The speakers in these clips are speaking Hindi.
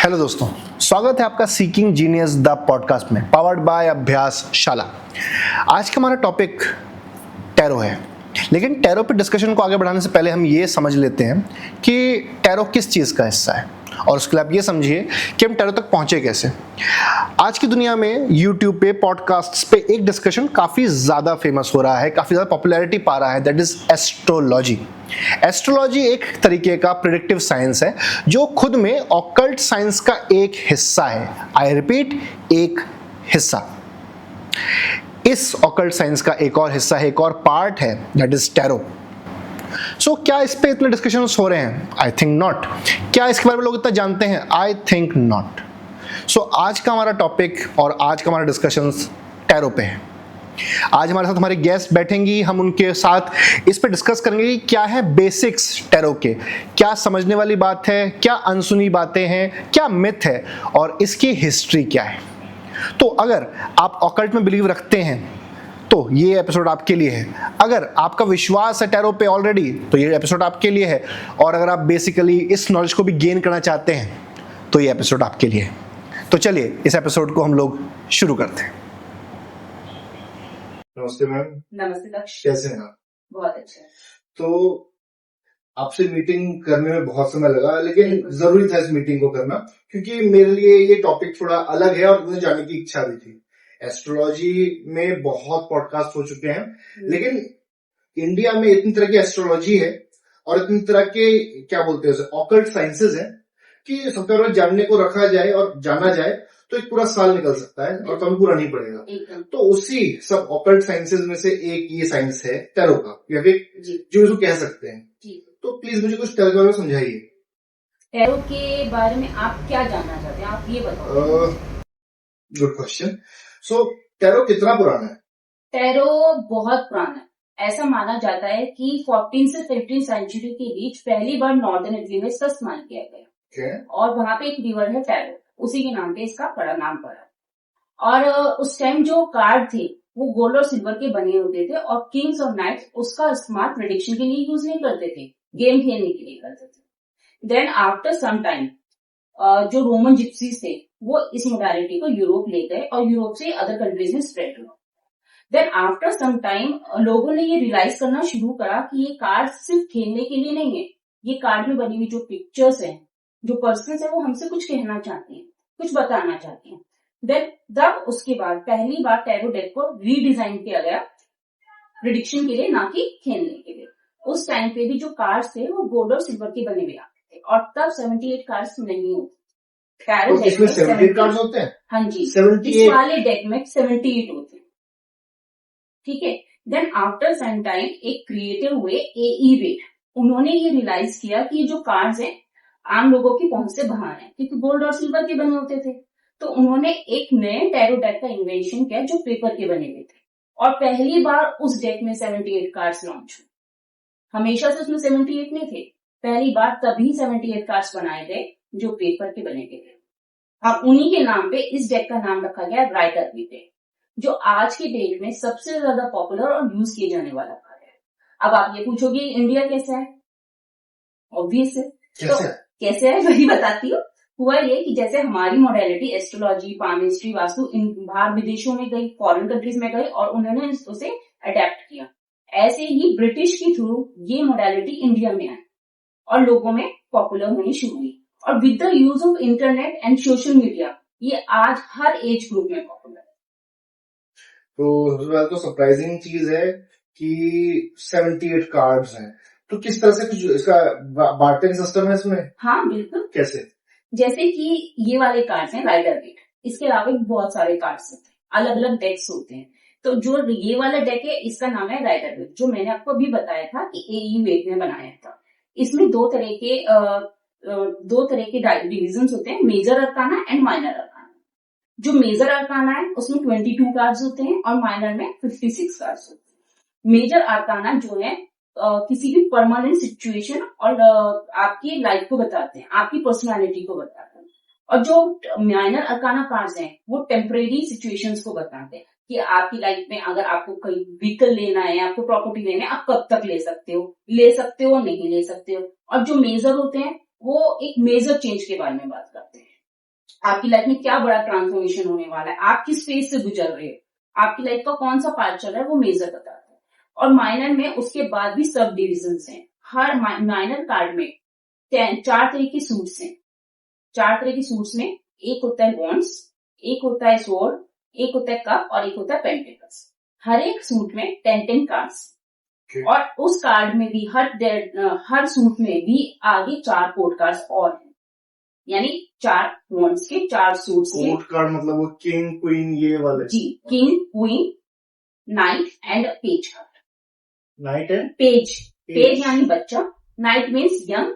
हेलो दोस्तों, स्वागत है आपका सीकिंग जीनियस द पॉडकास्ट में, पावर्ड बाय अभ्यासशाला। आज का हमारा टॉपिक टैरो है, लेकिन टैरो पे डिस्कशन को आगे बढ़ाने से पहले हम ये समझ लेते हैं कि टैरो किस चीज़ का हिस्सा है, और उसके लिए आप ये समझिए कि हम टैरो तक पहुँचे कैसे। आज की दुनिया में यूट्यूब पे, पॉडकास्ट्स पे एक डिस्कशन काफ़ी ज़्यादा फेमस हो रहा है, काफ़ी ज़्यादा पॉपुलैरिटी पा रहा है, दैट इज़ एस्ट्रोलॉजी। एस्ट्रोलॉजी एक तरीके का प्रेडिक्टिव साइंस है जो खुद में ऑकल्ट साइंस का एक हिस्सा है। आई रिपीट, एक हिस्सा। इस ऑकल्ट साइंस का एक और हिस्सा है, एक और पार्ट है, दैट इज टैरो। सो क्या इस पे इतने डिस्कशंस हो रहे हैं? I think not. क्या इसके बारे में लोग इतना जानते हैं? I think not. सो आज का हमारा टॉपिक और आज का हमारा डिस्कशंस टैरो पे है। आज हमारे साथ हमारे गेस्ट बैठेंगी, हम उनके साथ इस पे डिस्कस करेंगे कि क्या है बेसिक्स टैरो के, क्या समझने वाली बात है, क्या अनसुनी बातें हैं, क्या मिथ है और इसकी हिस्ट्री क्या है। तो अगर आप ऑकल्ट में बिलीव रखते हैं तो ये एपिसोड आपके लिए है। अगर आपका विश्वास है टैरो पे ऑलरेडी तो ये एपिसोड आपके लिए है, और अगर आप बेसिकली इस नॉलेज को भी गेन करना चाहते हैं तो ये एपिसोड आपके लिए है। तो चलिए इस एपिसोड को हम लोग शुरू करते हैं। नमस्ते मैम। नमस्ते लक्ष्य। कैसे हैं आप? बहुत अच्छा। तो आपसे मीटिंग करने में बहुत समय लगा, लेकिन जरूरी था इस मीटिंग को करना, क्योंकि मेरे लिए ये टॉपिक थोड़ा अलग है और मुझे जानने की इच्छा भी थी। एस्ट्रोलॉजी में बहुत पॉडकास्ट हो चुके हैं, लेकिन इंडिया में इतनी तरह की एस्ट्रोलॉजी है और इतनी तरह के क्या बोलते हैं उसे, ऑकल्ट साइंसेज है कि सबसे पहले जानने को रखा जाए और जाना जाए तो एक पूरा साल निकल सकता है और कभी पूरा नहीं पड़ेगा। तो उसी सब ऑकल्ट साइंसेज में से एक ये साइंस है टैरो का, या फिर जो इसको कह सकते हैं। तो प्लीज मुझे कुछ टैरो के बारे में समझाइए। टैरो के बारे में आप क्या जानना चाहते हैं, आप ये बताओ। Good question. सो टैरो कितना पुराना है? टैरो बहुत पुराना है। ऐसा माना जाता है कि 14 से 15 सेंचुरी के बीच पहली बार नॉर्दर्न इटली में इसका इस्तेमाल किया गया। और वहां पे एक रिवर है टैरो, उसी के नाम पे इसका बड़ा नाम पड़ा। और उस टाइम जो कार्ड थे वो गोल्ड और सिल्वर के बने होते थे, और किंग्स और नाइट्स उसका इस्तेमाल प्रेडिक्शन के लिए यूज नहीं करते थे, गेम खेलने के लिए करते थे। देन आफ्टर सम टाइम जो रोमन जिप्सीज थे वो इस मोडालिटी को यूरोप ले गए और यूरोप से अदर कंट्रीज में स्प्रेड हुआ। देन आफ्टर सम टाइम लोगों ने ये रियलाइज करना शुरू करा कि ये कार्ड सिर्फ खेलने के लिए नहीं है, ये कार्ड में बनी हुई जो पिक्चर्स हैं, जो पर्सन्स है, वो हमसे कुछ कहना चाहते हैं, कुछ बताना चाहते हैं। देन तब उसके बाद पहली बार टैरो डेक को रीडिजाइन किया गया प्रेडिक्शन के लिए, ना कि खेलने के लिए। उस टाइम पे भी जो कार्ड्स थे वो गोल्ड और सिल्वर के बने हुए आते थे, और तब 78 कार्ड्स नहीं होते। टैरो तो इसमें 78 कार्ड्स होते हैं? हाँ जी, 78 इस वाले डेक में 78 होते हैं। ठीक है। देन आफ्टर सम टाइम एक क्रिएटर हुए ए.ई. वेट, उन्होंने ये रियलाइज किया कि जो कार्ड्स हैं आम लोगों की पहुंच से बाहर है, क्योंकि गोल्ड और सिल्वर के बने होते थे। तो उन्होंने एक नए टैरो डेक का इन्वेंशन किया जो पेपर के बने हुए थे, और पहली बार उस डेक में 78 कार्ड्स लॉन्च हुए। हमेशा से उसमें 78 नहीं थे, पहली बार तभी 78 कार्ड्स बनाए गए जो पेपर के बने गए थे। अब उन्हीं के नाम पे इस डेक का नाम रखा गया राइडर डेक, जो आज के डेट में सबसे ज्यादा पॉपुलर और यूज किए जाने वाला कार्ड है। अब आप ये पूछोगे इंडिया कैसा है? ऑब्वियस है। तो कैसे है वही बताती हूँ। हुआ ये कि जैसे हमारी मॉडलिटी एस्ट्रोलॉजी, पामिस्ट्री, वास्तु इन बाहर विदेशों में गई, फॉरेन कंट्रीज में गई और उन्होंने उसे अडेप्ट किया, ऐसे ही ब्रिटिश के थ्रू ये मॉडलिटी इंडिया में आई और लोगों में पॉपुलर होनी शुरू हुई। और with the use of internet and social media ये आज हर एज ग्रुप में पॉपुलर है। तो सरप्राइजिंग चीज है कि 78 कार्ड्स हैं। तो किस तरह से कुछ इसका बार्टरिंग सिस्टम है इसमें? हाँ बिल्कुल। कैसे? जैसे कि ये वाले कार्ड्स हैं राइडर डेक, इसके अलावा बहुत सारे कार्ड्स होते हैं, अलग अलग डेक्स होते हैं। तो जो ये वाला डेक है इसका नाम है राइडर डेक, जो मैंने आपको अभी बताया था कि ए.ई. वेट ने बनाया था। इसमें दो तरह के डिविजन्स होते हैं, major arcana and minor arcana. जो मेजर अरकाना है उसमें 22 कार्ड्स होते हैं और माइनर में 56 कार्ड्स होते हैं। मेजर अरकाना जो है किसी भी परमानेंट सिचुएशन और आपकी लाइफ को बताते हैं, आपकी पर्सनालिटी को बताते हैं। और जो माइनर अरकाना कार्ड्स हैं वो टेम्परेरी सिचुएशंस को बताते हैं कि आपकी लाइफ में अगर आपको कोई व्हीकल लेना है, आपको प्रॉपर्टी लेना है, आप कब तक ले सकते हो नहीं ले सकते हो। और जो मेजर होते हैं वो एक मेजर चेंज के बारे में बात करते हैं। आपकी लाइफ में क्या बड़ा ट्रांसफॉर्मेशन होने वाला है, आप किस फेज से गुजर रहे हो, आपकी लाइफ का कौन सा पार्ट चल रहा है, वो मेजर बताता है। और माइनर में उसके बाद भी सब डिविजन हैं। हर माइनर कार्ड में 4 तरह के सूट्स हैं। 4 तरह के सूट्स में एक होता है वॉन्ड्स, एक होता है स्वॉर्ड, एक होता है कप और एक होता है पेंटिकल्स। हर एक सूट में 10 कार्ड्स और उस कार्ड में भी हर सूट में भी आगे 4 कोड कार्ड्स और हैं, यानी 4 वॉन्ड्स के 4 सूट्स के। कोड कार्ड मतलब वो किंग क्वीन ये वाले? जी, king, queen, knight and page card. Knight and page, page यानी बच्चा, knight means young,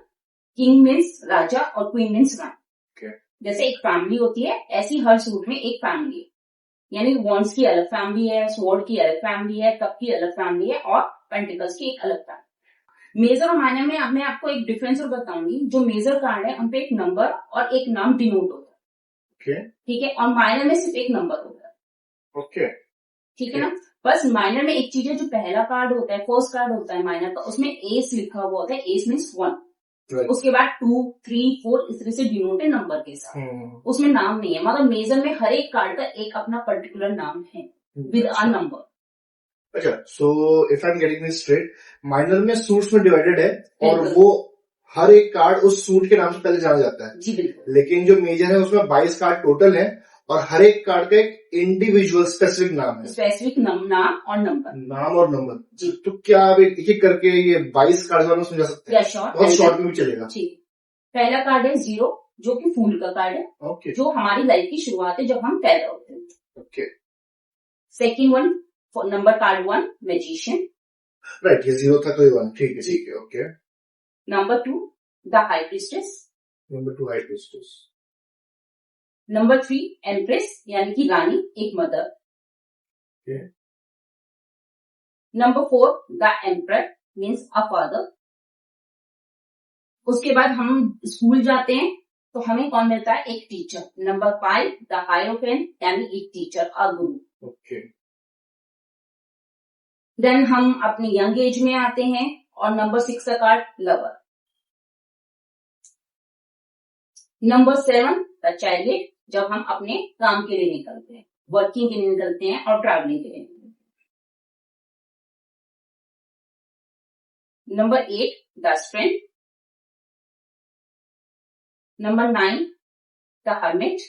king means राजा और क्वीन मीन्स रानी। जैसे एक फैमिली होती है, ऐसी हर सूट में एक फैमिली है, यानी वॉन्ड्स की अलग फैमिली है, स्वॉर्ड की अलग फैमिली है, कप की अलग फैमिली है और पेंटिकल्स की एक अलग फैमिली। मेजर और माइनर में अब मैं आपको एक डिफरेंस और बताऊंगी। जो मेजर कार्ड है उनपे एक नंबर और एक नाम डिनोट होता है, ठीक है, और माइनर में सिर्फ एक नंबर होता है, ठीक है ना। बस माइनर में एक चीज है, जो पहला कार्ड होता है, फर्स्ट कार्ड होता है माइनर का, उसमें एस लिखा हुआ होता है, एस मीन्स 1। उसके बाद 2, 3, 4 इस तरह से डिनोट है नंबर के साथ, उसमें नाम नहीं है। मगर मेजर में हर एक कार्ड का एक अपना पर्टिकुलर नाम है विद अ नंबर। अच्छा, so if I am getting this straight, minor में सूट्स में डिवाइडेड है और वो हर एक कार्ड उस सूट के नाम से पहले जाना जाता है। जी बिल्कुल। लेकिन जो मेजर है उसमें 22 कार्ड टोटल है और हर एक कार्ड का एक इंडिविजुअल स्पेसिफिक नाम है, स्पेसिफिक नाम और नंबर। नाम और नंबर। तो क्या आप एक एक करके ये 22 कार्ड वालों समझा सकते हैं? बहुत शॉर्ट में भी चलेगा। ठीक, पहला कार्ड है 0, जो कि फूल का कार्ड है, ओके, जो हमारी लाइफ की शुरुआत है जब हम पैदा होते हैं। Okay, second one, number card 1, magician. Right, ये 0 था तो ये 1, ठीक है, ठीक है, okay. Number 2, the high priestess. Number 2, high priestess. Number 3, empress यानी कि रानी, एक mother. Number 4, the emperor means a father. उसके बाद हम स्कूल जाते हैं तो हमें कौन मिलता है, एक टीचर। नंबर 5, द हायरोफेंट यानी एक टीचर, अ गुरु। ओके, देन हम अपने यंग एज में आते हैं और नंबर 6 का card, lover. Number 7, the child, जब हम अपने काम के लिए निकलते हैं, वर्किंग के लिए निकलते हैं और ट्रैवलिंग के लिए निकलते हैं। Number 8, the strength. Number 9, the hermit.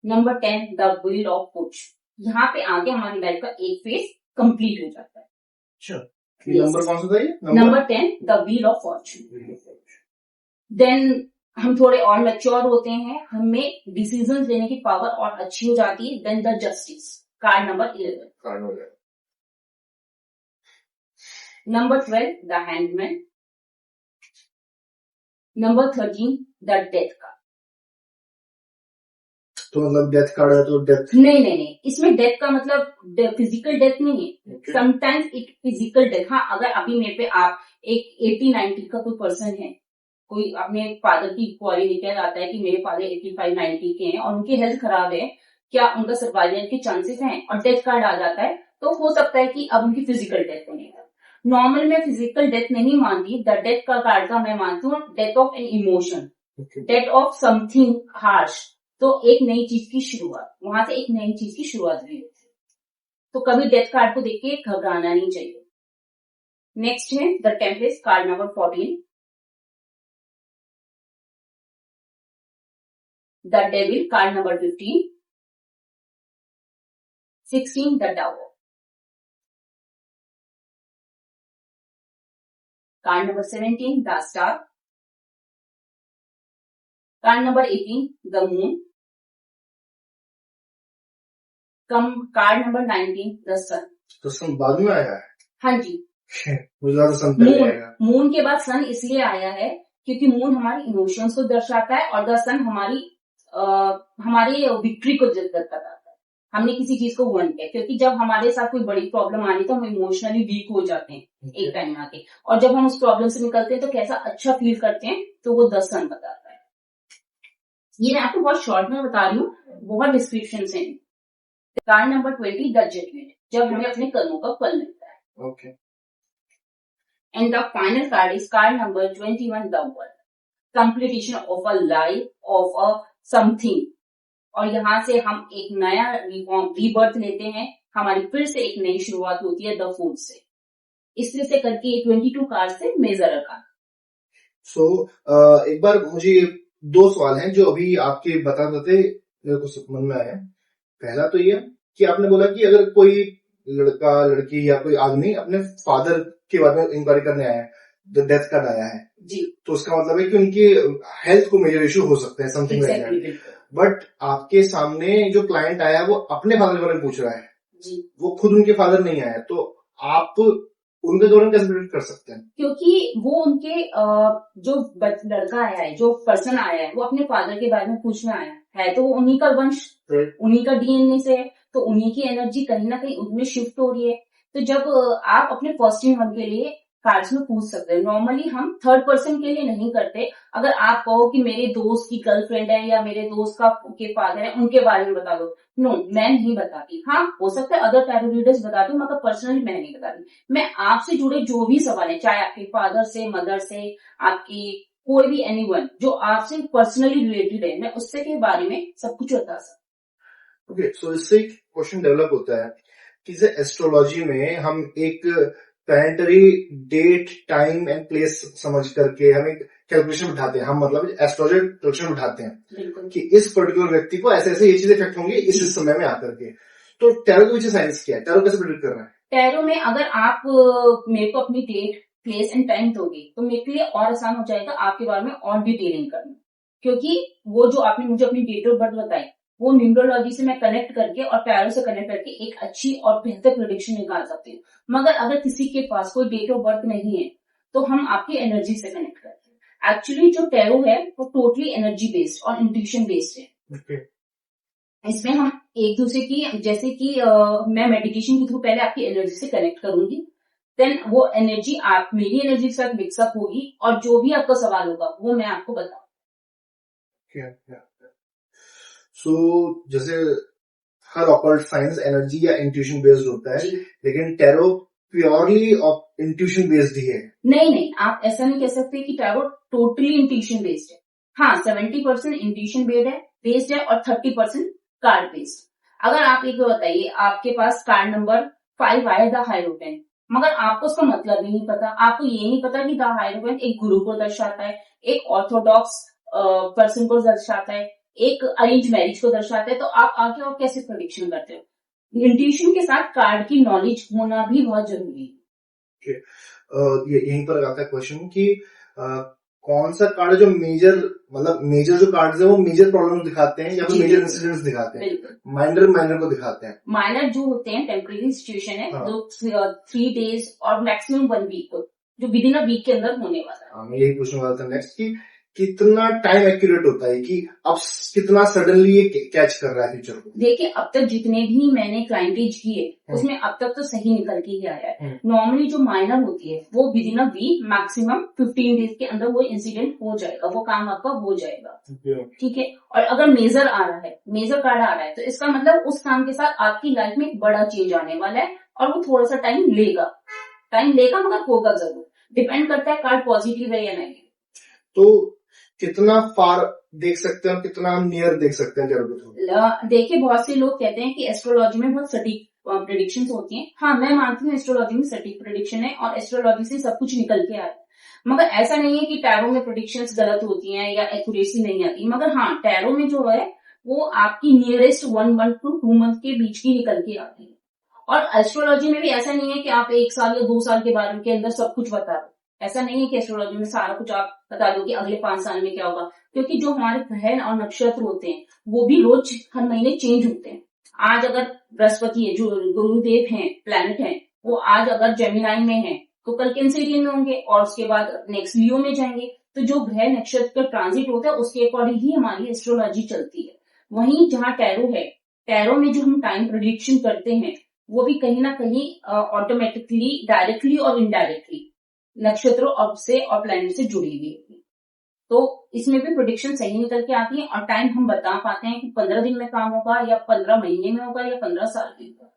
Number 10, the wheel of Fortune. यहाँ पे आगे हमारी लाइफ का एक फेज कंप्लीट हो जाता है। अच्छा, नंबर कौन सा था ये? Number 10, the wheel of fortune. Then हम थोड़े और मैच्योर होते हैं, हमें डिसीजंस लेने की पावर और अच्छी हो जाती है। Then the justice, card number 11। Number 12, the hangman. Number 13, the death card. तो मतलब डेथ कार्ड है तो डेथ नहीं, इसमें डेथ का मतलब फिजिकल डेथ नहीं है। Sometimes it physical death. हाँ, अगर अभी मेरे पे आप एक 80-90 का कोई पर्सन है, कोई अपने फादर की क्वारी लेकर आता है कि मेरे फादर 85-90 के हैं और उनकी हेल्थ खराब है, क्या उनका सर्वाइवल के चांसेस हैं, और डेथ कार्ड आ जाता है, तो हो सकता है कि अब उनकी फिजिकल डेथ होने का। नॉर्मल में फिजिकल डेथ नहीं मानती, द डेथ का कार्ड का मैं मानती हूँ death of an emotion, death of something harsh. तो एक नई चीज की शुरुआत, वहां से एक नई चीज की शुरुआत हुई होती है। तो कभी डेथ कार्ड को देख के घबराना नहीं चाहिए। नेक्स्ट है the temperance, card number 14। The devil, card number 15। 16, the tower. Card number 17, the star. Card number 18, the moon. Card number 19, the sun. तो सन बाद में आया है? हाँ जी, मुझे ज्यादा सन पहले आएगा। मून के बाद सन इसलिए आया है क्योंकि मून हमारी इमोशंस को दर्शाता है और द सन हमारी विक्ट्री को बताता है। हमने किसी चीज को वन किया, क्योंकि जब हमारे साथ कोई बड़ी प्रॉब्लम आनी तो हम इमोशनली वीक हो जाते हैं एक टाइम आके, और जब हम उस प्रॉब्लम से निकलते हैं तो कैसा अच्छा फील करते हैं, तो वो द सन बताता है। ये मैं आपको बहुत शॉर्ट में बता रही हूँ, बहुत डिस्क्रिप्शन है। कार्ड नंबर 20, द जजमेंट, जब हमें अपने कर्मों का फल मिलता है। Okay, and the final card is called number 21, the world. Completion of a life, of a something, और यहाँ से हम एक नया रीबर्थ लेते हैं, हमारी फिर से एक नई शुरुआत होती है द फूड से। इस तरह से करके 22 कार्ड से मेजर का। सो एक बार मुझे 2 सवाल हैं जो अभी आपके बताते मेरे को मन में आया। पहला तो ये कि आपने बोला कि अगर कोई लड़का लड़की या कोई आदमी अपने फादर के बारे में इंक्वायरी करने आया है, डेथ कार्ड आया है जी, तो उसका मतलब है कि उनकी हेल्थ को मेजर इशू हो सकता है, something like that. Exactly, but आपके सामने जो क्लाइंट आया वो अपने फादर के बारे में पूछ रहा है, जी, वो खुद उनके फादर नहीं आया, तो आप उनके दौरान कैसे प्रिडिक्ट कर सकते हैं? क्योंकि वो उनके जो लड़का आया है, जो पर्सन आया है, वो अपने फादर के बारे में पूछना आया है, तो वो उन्हीं का वंश, उन्हीं का डीएनए से है, तो उन्हीं की एनर्जी कहीं ना कहीं उनमें शिफ्ट हो रही है। तो जब आप अपने फर्स्ट इन वन के लिए कार्ड्स में पूछ सकते हैं, नॉर्मली हम थर्ड पर्सन के लिए नहीं करते। अगर आप कहो कि मेरे दोस्त की गर्लफ्रेंड है या मेरे दोस्त का के फादर है, उनके बारे में बता दो, नो, मैं नहीं बताती। हाँ, हो सकता है अदर टैरो रीडर्स बताती, मगर पर्सनली मैं नहीं बताती। मैं आपसे जुड़े जो भी सवाल है, चाहे आपके फादर से, मदर से, आपकी कोई भी एनीवन जो आपसे पर्सनली रिलेटेड है, मैं उससे के बारे में सब कुछ बता सकती। ओके, सो इससे एक क्वेश्चन डेवलप होता है कि जैसे एस्ट्रोलॉजी में हम एक planetary date, time and place समझ करके हम एक कैलकुलेशन उठाते हैं, हम मतलब एस्ट्रोलॉजी कैलकुलेशन उठाते हैं बिल्कुल, कि इस पर्टिकुलर व्यक्ति को ऐसे ऐसे ये चीजें इफेक्ट होंगी इस समय में आकर के। तो टैरो के पीछे साइंस क्या है? टैरो कैसे प्रेडिक्ट कर रहा है? टैरो में अगर आप मेरे को अपनी डेट, प्लेस एंड टाइम दोगे, तो मेरे के लिए और आसान हो जाएगा आपके बारे में और डिटेलिंग करना, क्योंकि वो जो आपने मुझे अपनी डेट ऑफ बर्थ बताई, वो न्यूमरोलॉजी से मैं कनेक्ट करके और टैरो से कनेक्ट करके एक अच्छी और बेहतर प्रेडिक्शन निकाल सकती हूँ। मगर अगर किसी के पास कोई डेट ऑफ बर्थ नहीं है, तो हम आपकी एनर्जी से कनेक्ट करते हैं। एक्चुअली जो टैरो है वो टोटली एनर्जी बेस्ड और इंट्यूशन बेस्ड है। Okay. इसमें हम एक दूसरे की, जैसे कि मैं मेडिटेशन के थ्रू पहले आपकी एनर्जी से कनेक्ट करूंगी, देन वो एनर्जी आप मेरी एनर्जी के साथ मिक्सअप होगी, और जो भी आपका सवाल होगा वो मैं आपको बताऊंगी। सो जैसे हर ऑकल्ट साइंस एनर्जी या इंट्यूशन बेस्ड होता है, जी, लेकिन टैरो प्योरली इंट्यूशन बेस्ड ही है। नहीं, आप ऐसा नहीं कह सकते कि टैरो टोटली इंट्यूशन बेस्ड है। हाँ, 70% इंट्यूशन बेस्ड है और 30% कार्ड बेस्ड। अगर आप एक बताइए, आपके पास कार्ड नंबर 5 आया द हायरोफेंट, मगर आपको उसका मतलब ही नहीं पता, आपको ये नहीं पता कि द हायरोफेंट एक गुरु को दर्शाता है, एक ऑर्थोडॉक्स पर्सन को दर्शाता है, एक अरेंज मैरिज को दर्शाता है, तो आप आगे और कैसे प्रेडिक्शन करते हो? इंट्यूशन के साथ कार्ड की नॉलेज होना भी बहुत जरूरी है। यहीं पर आता है क्वेश्चन कि कौन सा कार्ड है जो मेजर, मतलब मेजर जो कार्ड्स है वो मेजर प्रॉब्लम दिखाते हैं या फिर जी, मेजर बिल्कुल, इंसिडेंट्स दिखाते हैं, बिल्कुल। माइनर को दिखाते हैं? माइनर जो होते हैं टेम्परेरी सिचुएशन है, हाँ। जो 3 डेज और मैक्सिमम 1 वीक, जो विद इन अ वीक के अंदर होने वाला है। मैं यही पूछने वाला था नेक्स्ट कि कितना टाइम एक्यूरेट होता है कि अब कितना सडनली ये कैच कर रहा है फ्यूचर को? देखिए, अब तक जितने भी मैंने क्लाइंटेज किए, उसमें अब तक तो सही निकल के ही आया है। नॉर्मली जो माइनर होती है वो within a week, maximum 15 days के अंदर वो इंसिडेंट हो जाएगा, वो काम आपका हो जाएगा। ठीक है। और अगर मेजर आ रहा है, मेजर कार्ड आ रहा है, तो इसका मतलब उस काम के साथ आपकी लाइफ में एक बड़ा चेंज आने वाला है, और वो थोड़ा सा टाइम लेगा मगर होगा जरूर। डिपेंड करता है कार्ड पॉजिटिव है या नहीं। तो कितना फार देख सकते हैं और कितना नियर देख सकते हैं टैरो के थ्रू? देखिए, बहुत से लोग कहते हैं कि एस्ट्रोलॉजी में बहुत सटीक प्रेडिक्शंस होती हैं। हाँ, मैं मानती हूँ एस्ट्रोलॉजी में सटीक प्रेडिक्शन है और एस्ट्रोलॉजी से सब कुछ निकल के आया, मगर ऐसा नहीं है कि टैरो में प्रेडिक्शंस गलत होती हैं या एक्यूरेसी नहीं आती। मगर हाँ, टैरो में जो है वो आपकी नियरेस्ट 1 मंथ to 2 मंथ के बीच की निकल के आती है। और एस्ट्रोलॉजी में भी ऐसा नहीं है कि आप 1 साल या 2 साल के बारे के अंदर सब कुछ बता दो। ऐसा नहीं है कि एस्ट्रोलॉजी में सारा कुछ आप बता दो कि अगले 5 साल में क्या होगा, क्योंकि जो हमारे ग्रह और नक्षत्र होते हैं वो भी रोज हर महीने चेंज होते हैं। आज अगर बृहस्पति है, जो गुरुदेव हैं, प्लैनेट हैं, वो आज अगर जेमिनाई में है, तो कल कैंसेरियन में होंगे और उसके बाद नेक्स्ट लियो में जाएंगे। तो जो ग्रह नक्षत्र का ट्रांजिट होता है उसके अकॉर्डिंग ही हमारी एस्ट्रोलॉजी चलती है। वहीं जहाँ टैरो है, टैरो में जो हम टाइम प्रेडिक्शन करते हैं वो भी कहीं ना कहीं ऑटोमेटिकली, डायरेक्टली और इनडायरेक्टली नक्षत्रों से और प्लैनेट से जुड़ी हुई होगी। तो इसमें भी प्रेडिक्शन सही निकल के आती है और टाइम हम बता पाते हैं कि 15 दिन में काम होगा या 15 महीने में होगा या 15 साल में होगा।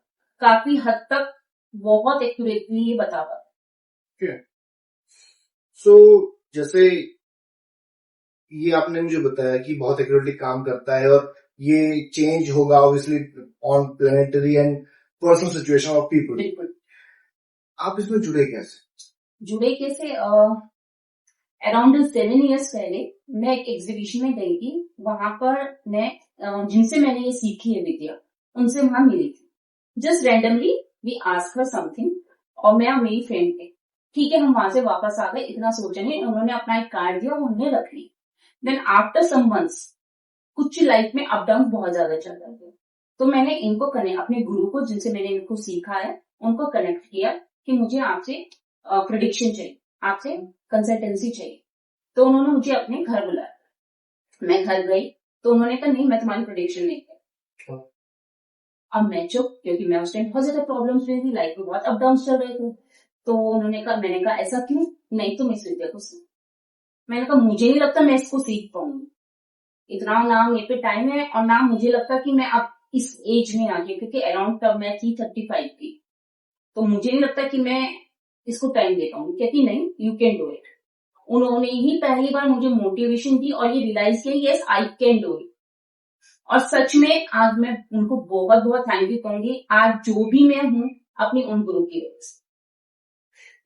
काफी हद तक बहुत एक्यूरेटली ये बता पाते हैं। सो जैसे ये आपने मुझे बताया कि बहुत एक्यूरेटली काम करता है और ये चेंज होगा obviously on planetary and personal situation of people. बिल्कुल। आप इसमें जुड़े कैसे? जुड़े कैसे? अराउंड 7 years पहले मैं एक एग्जीबिशन में गई थी। वहां पर मैं जिनसे मैंने ये सीखी है विद्या, उनसे वहां मिली थी। Just randomly we ask her something, और मैं और मेरी फ्रेंड थे। ठीक है, हम वहां से वापस आ गए, इतना सोचा नहीं। उन्होंने अपना एक कार्ड दिया, वो हमने रख ली। देन आफ्टर सम मंथ्स, कुछ लाइफ में अप डाउन बहुत ज्यादा चल रहे थे, तो मैंने इनको कनेक्ट, अपने गुरु को जिनसे मैंने इनको सीखा है, उनको कनेक्ट किया कि मुझे आपसे प्रेडिक्शन चाहिए, आपसे कंसल्टेंसी चाहिए। तो उन्होंने मुझे अपने घर बुलाया। मैं घर गई तो उन्होंने कहा नहीं, मैं तुम्हारी प्रेडिक्शन नहीं कर। अब मैं चुप, क्योंकि मैं उस टाइम बहुत ज्यादा प्रॉब्लम्स में थी, लाइफ में बहुत अप डाउन चल रहे थे। तो उन्होंने कहा, मैंने कहा ऐसा क्यों? नहीं, तुम इस विद्या को सीख। मैंने कहा मुझे नहीं लगता मैं इसको सीख पाऊंगी, इतना ना मेरे पे टाइम है और ना मुझे लगता कि मैं अब इस एज में आ गई, क्योंकि अराउंड तब मैं थी 35 की। तो मुझे नहीं लगता कि मैं इसको टाइम दे पाऊंगी। कहती नहीं, यू कैन डू इट। उन्होंने ही पहली बार मुझे मोटिवेशन दी और ये रियलाइज किया, yes I can do it. और सच में आज मैं उनको बहुत बहुत थैंक यू कहूंगी। आज जो भी मैं हूँ, अपनी उन गुरु की वजह से।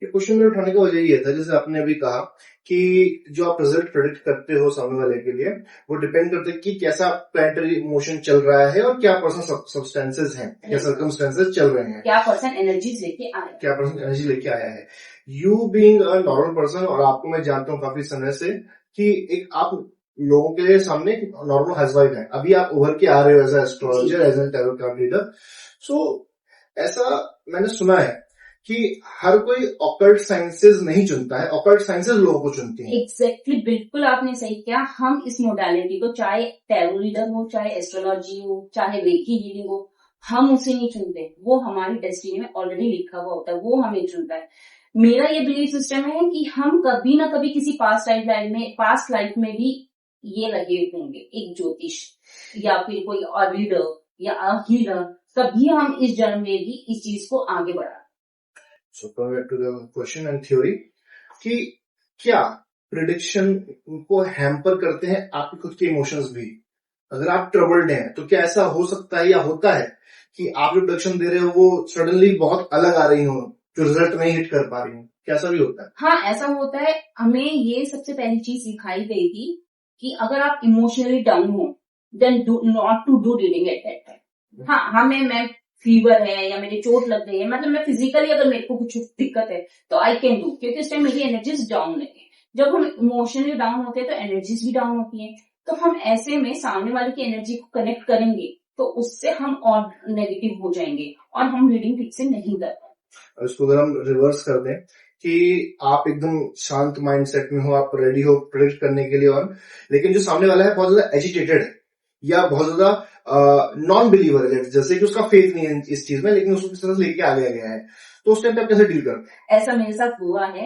ये क्वेश्चन में उठाने का वजह ये था, जैसे आपने अभी कहा कि जो आप रिजल्ट प्रेडिक्ट करते हो सामने वाले के लिए, वो डिपेंड करता है कि कैसा प्लैनेटरी मोशन चल रहा है और क्या पर्सन सब्सटेंसेस हैं, क्या सर्कमस्टेंसेस चल रहे हैं, क्या पर्सन एनर्जीज लेके आया, क्या पर्सन एनर्जी लेके आया है। You being a normal person, और आपको मैं जानता हूँ काफी समय से कि एक आप लोगों के सामने नॉर्मल हाउसवाइफ है। अभी आप उभर के आ रहे हो as astrologer, as an tarot card reader. So ऐसा मैंने सुना है कि हर कोई ऑकल्ट साइंसेज नहीं चुनता है, ऑकल्ट साइंसेज लोगों को चुनती है। एग्जैक्टली, बिल्कुल आपने सही किया। हम इस मोडालिटी को, चाहे टैरो रीडर हो, चाहे एस्ट्रोलॉजी हो, चाहे रेकी हीलिंग हो, हम उसे नहीं चुनते। वो हमारी डेस्टिनी में ऑलरेडी लिखा हुआ होता है, वो हमें चुनता है। मेरा ये बिलीफ सिस्टम है कि हम कभी ना कभी किसी पास्ट लाइफ में भी ये लगे होंगे, एक ज्योतिष या फिर कोई और रीडर या हीलर, तभी हम इस जन्म में भी इस चीज को आगे बढ़ा। So coming back to the question and theory, कि क्या प्रिडिक्शन को हैम्पर करते हैं आपके खुद के इमोशंस भी? अगर आप ट्रबल्ड हैं तो क्या ऐसा हो सकता है या होता है कि आप जो प्रिडिक्शन दे रहे हो वो सडनली बहुत अलग आ रही हो, जो रिजल्ट नहीं हिट कर पा रही हो? क्या ऐसा भी होता है? हाँ, ऐसा होता है। हमें ये सबसे पहली चीज सिखाई गई थी कि अगर आप इमोशनली डाउन हो, then not to do reading at that time. हाँ, हमें मैं फीवर है या मेरी चोट लग गई है, मतलब मैं फिजिकली अगर मेरे को कुछ दिक्कत है तो आई कैन डू, क्योंकि इस टाइम मेरी एनर्जीज डाउन है। जब हम इमोशनली डाउन होते हैं तो एनर्जीज भी डाउन होती है। तो हम ऐसे में सामने वाले की एनर्जी को कनेक्ट करेंगे तो उससे हम और नेगेटिव हो जाएंगे और हम रीडिंग ठीक से नहीं कर पाएंगे। इसको अगर हम रिवर्स कर दें कि आप एकदम शांत माइंडसेट में हो, आप रेडी हो प्रेडिक्ट करने के लिए, और लेकिन जो सामने वाला है बहुत ज्यादा एजिटेटेड है या बहुत ज्यादा नॉन बिलीवर है, जैसे कि उसका फेथ नहीं है इस चीज में, लेकिन उसको किस तरह से लेके आ गया है, तो उस टाइम पे आप कैसे डील करते हैं? ऐसा मेरे साथ हुआ है।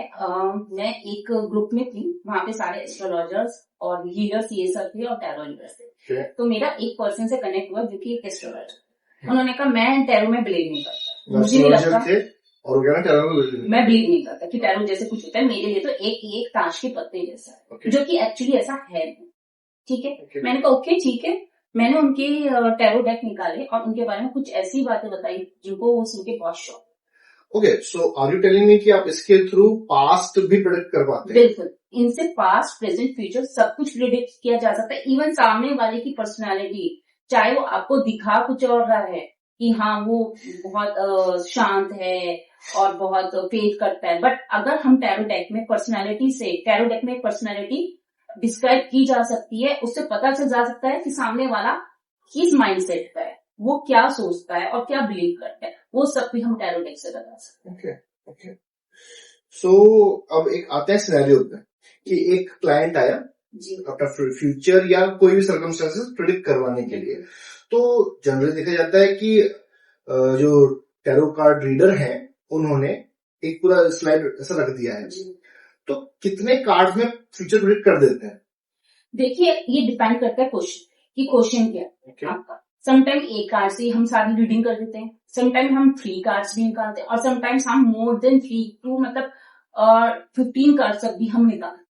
मैं एक ग्रुप में थी, वहां पे सारे एस्ट्रोलॉजर्स और हीलर्स ये सब थे और टैरो रीडर्स थे। तो मेरा एक पर्सन से कनेक्ट हुआ जो कि एक एस्ट्रोलॉजर। उन्होंने कहा मैं टैरो में बिलीव नहीं करता, मुझे नहीं लगता, और मैं बिलीव नहीं करता कि टैरो जैसे कुछ होता है। मेरे लिए तो एक ताश के पत्ते जैसा है, जो कि एक्चुअली ऐसा है। ठीक है, मैंने कहा ओके ठीक है। मैंने उनके टैरो डेक निकाले और उनके बारे में कुछ ऐसी बातें बताई जिनको वो सुन के बहुत शौक। Okay, so are you telling me कि आप इसके थ्रू पास्ट भी प्रेडिक्ट कर पाते हैं? बिल्कुल, इनसे पास्ट, प्रेजेंट, फ्यूचर सब कुछ प्रेडिक्ट किया जा सकता है। इवन सामने वाले की पर्सनालिटी, चाहे वो आपको दिखा कुछ और रहा है कि हाँ वो बहुत शांत है और बहुत फेथ करता है, बट अगर हम टैरो डेक में पर्सनालिटी से, टैरो डेक में पर्सनालिटी डिस्क्राइब की जा सकती है, उससे पता चल जा सकता है कि सामने वाला किस माइंडसेट का है, वो क्या सोचता है और क्या बिलीव करता है। वो सब भी हम टैरो डेक से बता सकते हैं। ओके। सो अब एक आता है सिनेरियो पे कि एक क्लाइंट आया अपना फ्यूचर या कोई भी सर्कमस्टेंसेस प्रेडिक्ट करवाने के लिए, तो जनरली देखा जाता है कि जो टैरो कार्ड रीडर हैं उन्होंने एक पूरा स्लाइड ऐसा रख दिया है, तो कितने कार्ड में फ्यूचर प्रेडिक्ट कर देते हैं? देखिए, ये डिपेंड करता है क्वेश्चन की, क्वेश्चन क्या है आपका। समटाइम एक कार्ड से हम सारी रीडिंग कर देते हैं, समटाइम हम 3 कार्ड्स भी निकालते हैं, और समटाइम्स हम मोर देन 3 टू मतलब 15 कार्ड्स तक भी हम निकालते हैं।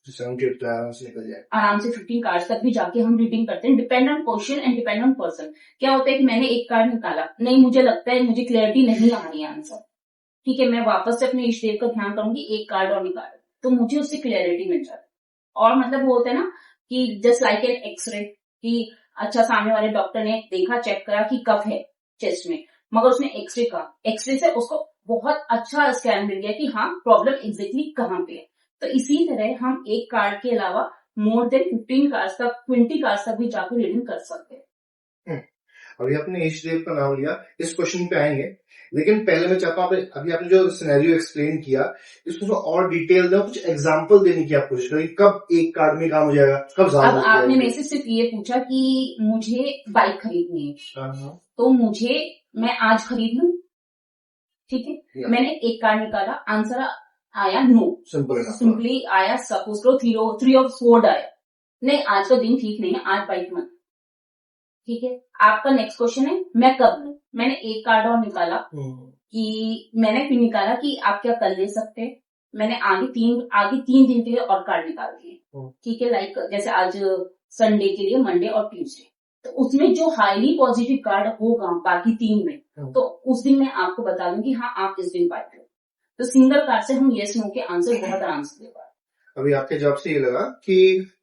78 तो आराम से निकल जाए। आराम से 15 कार्ड्स तक भी जाके हम रीडिंग करते हैं, depend on question and depend on person. क्या होता है कि मैंने एक कार्ड निकाला, नहीं मुझे लगता है मुझे क्लैरिटी नहीं आ रही है आंसर, ठीक है, मैं वापस से अपने इष्ट देव का ध्यान करूंगी, एक कार्ड और निकाल, तो मुझे उससे क्लैरिटी मिल जाती है। और मतलब वो होता है ना कि जस्ट लाइक एन एक्सरे, कि अच्छा सामने वाले डॉक्टर ने देखा, चेक करा कि कफ है चेस्ट में, मगर उसने एक्सरे कहा, एक्सरे से उसको बहुत अच्छा स्कैन मिल गया कि हाँ प्रॉब्लम एग्जैक्टली कहाँ पे है। तो इसी तरह हम एक कार्ड के अलावा मोर देन 15 कार्ड्स तक, 20 कार्ड्स तक भी जाकर रीडिंग कर सकते हैं। अभी आपने इष्ट देव का नाम लिया, इस क्वेश्चन पे आएंगे, लेकिन पहले मैं चाहता हूँ अभी आपने जो सिनेरियो एक्सप्लेन किया इसको थोड़ा और डिटेल दो, कुछ एग्जांपल देने की आप कोशिश करें, कब एक कार्ड में काम हो जाएगा, कब ज्यादा अब हो आपने जाएगा। मेरे से सिर्फ ये पूछा कि मुझे बाइक खरीदनी है, तो मैं आज खरीद लूं, ठीक है, मैंने एक कार्ड निकाला, आंसर आया नो, सिंपली आया, सपोज करो 3 ऑफ स्वॉर्ड आया, नहीं आज का दिन ठीक नहीं है, आज बाइक मत, ठीक है। आपका नेक्स्ट क्वेश्चन है मैं कब लूं, मैंने एक कार्ड और निकाला कि मैंने फिर निकाला कि आप क्या कल ले सकते हैं, मैंने आगे तीन दिन के लिए और कार्ड निकाल दिए, ठीक है, लाइक जैसे आज संडे के लिए मंडे और ट्यूसडे, तो उसमें जो हाईली पॉजिटिव कार्ड होगा बाकी 3 में, तो उस दिन मैं आपको बता दूंगी हाँ आप इस दिन बाइक लो। तो सिंगल कार्ड से हम यस नो के आंसर बहुत आराम से दे पाए। अभी आपके जवाब से ये लगा कि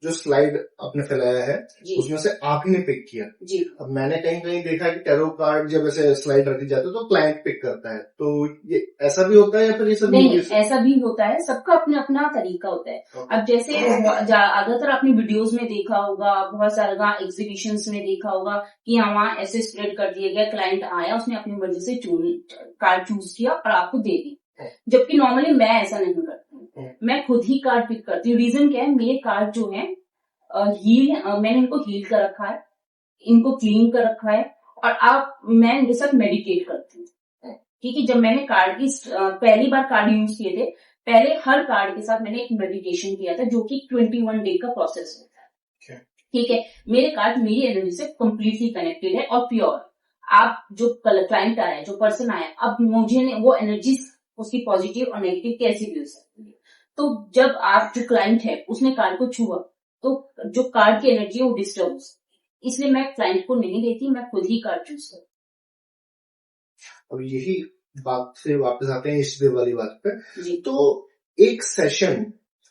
जो स्लाइड आपने फैलाया है उसमें से आपने पिक किया जी। अब मैंने कहीं कहीं देखा कि टैरो कार्ड जब ऐसे स्लाइड रखी जाती है तो क्लाइंट पिक करता है, तो ये ऐसा भी होता है या फिर ये सब नहीं, ऐसा भी होता है, सबका अपना अपना तरीका होता है। अब जैसे ज्यादातर आपने वीडियोस में देखा होगा, बहुत सारा एग्जीबिशंस में देखा होगा कि वहाँ ऐसे स्प्रेड कर दिया गया, क्लाइंट आया उसने अपनी मर्जी से कार्ड चूज किया और आपको दे दी, जबकि नॉर्मली मैं ऐसा नहीं करती हूँ, मैं खुद ही कार्ड पिक करती हूँ। रीजन क्या है, मेरे कार्ड जो है मैंने इनको हील कर रखा है, इनको क्लीन कर रखा है, और मैं इनके साथ मेडिटेट करती हूँ, ठीक है। जब मैंने कार्ड की पहली बार कार्ड यूज किए थे, पहले हर कार्ड के साथ मैंने एक मेडिटेशन किया था जो कि 21 डे का प्रोसेस होता है, ठीक है। मेरे कार्ड मेरी एनर्जी से कंप्लीटली कनेक्टेड है और प्योर। आप जो क्लाइंट आया, जो पर्सन आया, अब मुझे वो एनर्जी उसकी पॉजिटिव और नेगेटिव कैसी भी हो सकती है, तो जब आप जो क्लाइंट है उसने कार्ड को छुआ तो जो कार्ड की एनर्जी है वो डिस्टर्ब हो सकती है, इसलिए मैं क्लाइंट को नहीं देती, मैं खुद ही कार्ड चूज करती हूँ। अब यही बात से वापस आते हैं इष्ट देव वाली बात पे जी। तो एक सेशन